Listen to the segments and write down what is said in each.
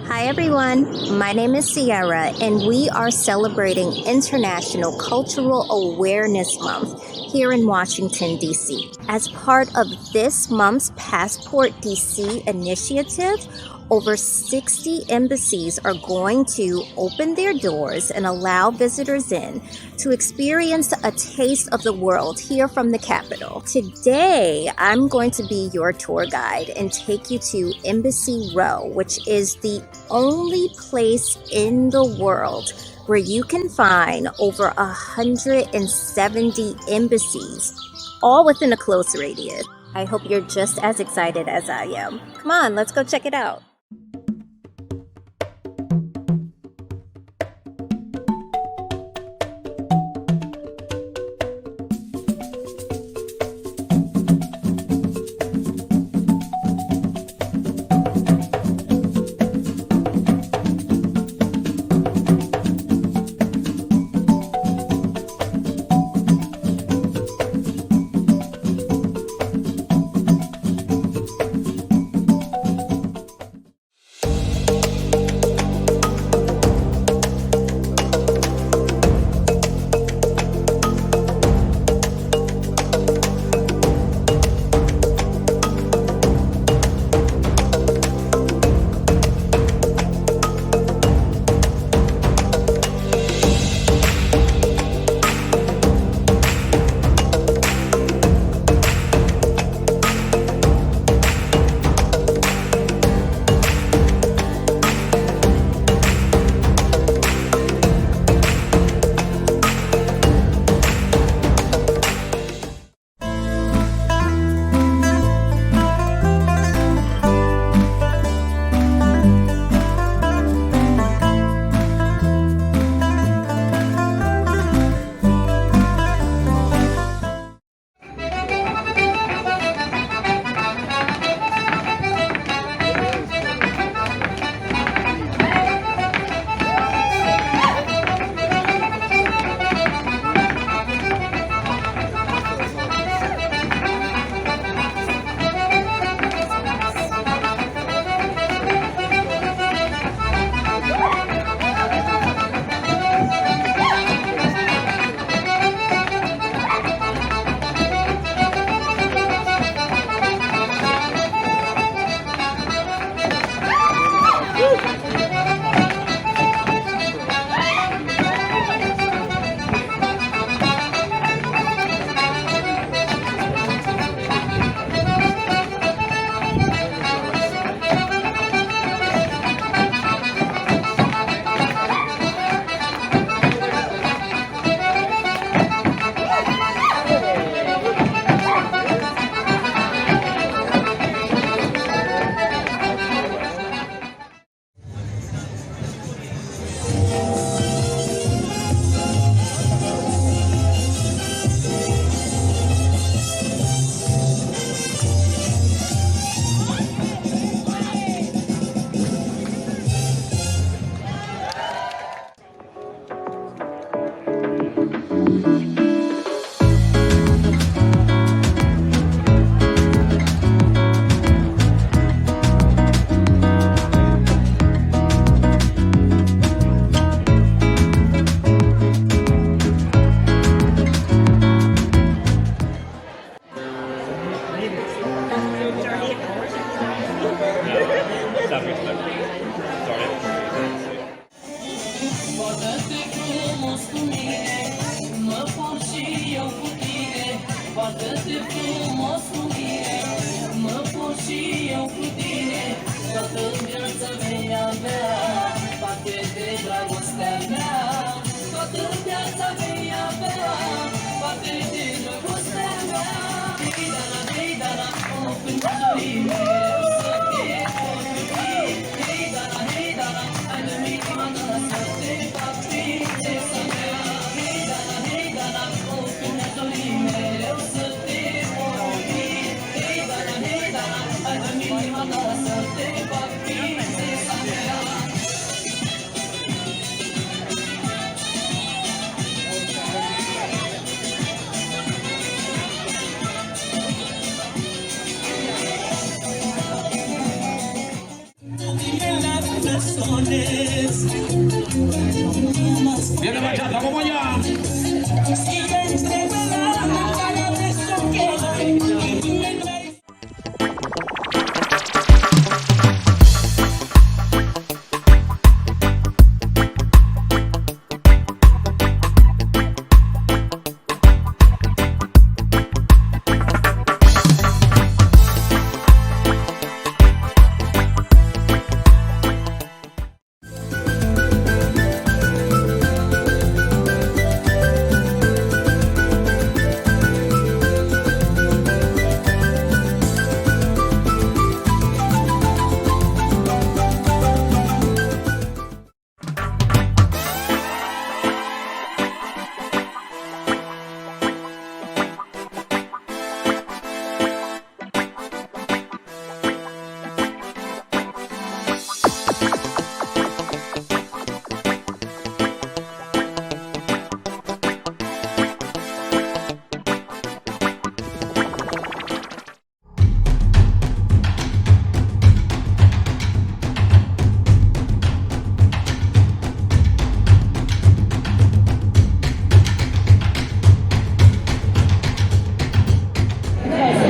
Hi everyone, my name is Sierra and we are celebrating International Cultural Awareness Month here in Washington, D.C. As part of this month's Passport DC initiative, over 60 embassies are going to open their doors and allow visitors in to experience a taste of the world here from the capital. Today, I'm going to be your tour guide and take you to Embassy Row, which is the only place in the world where you can find over 170 embassies, all within a close radius. I hope you're just as excited as I am. Come on, let's go check it out. Viene bachata, vamos allá.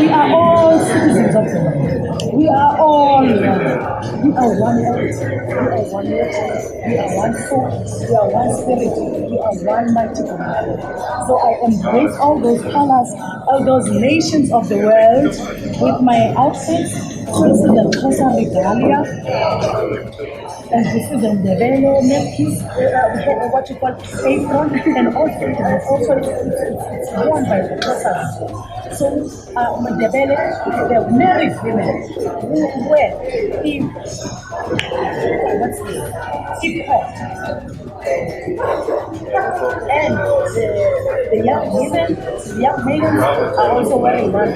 We are all citizens of the world. We are all one. We are one earth. We are one water. We are one soul. We are one spirit. We are one mighty community. So I embrace all those colors, all those nations of the world with my outfits. So this is the Xhosa regalia. And this is the Ndebele neckpiece, what you call apron, and also it's worn by the Xhosas. So Ndebele, the married women who wear what's this? Hip hop, and the young women, the young maidens are also wearing one.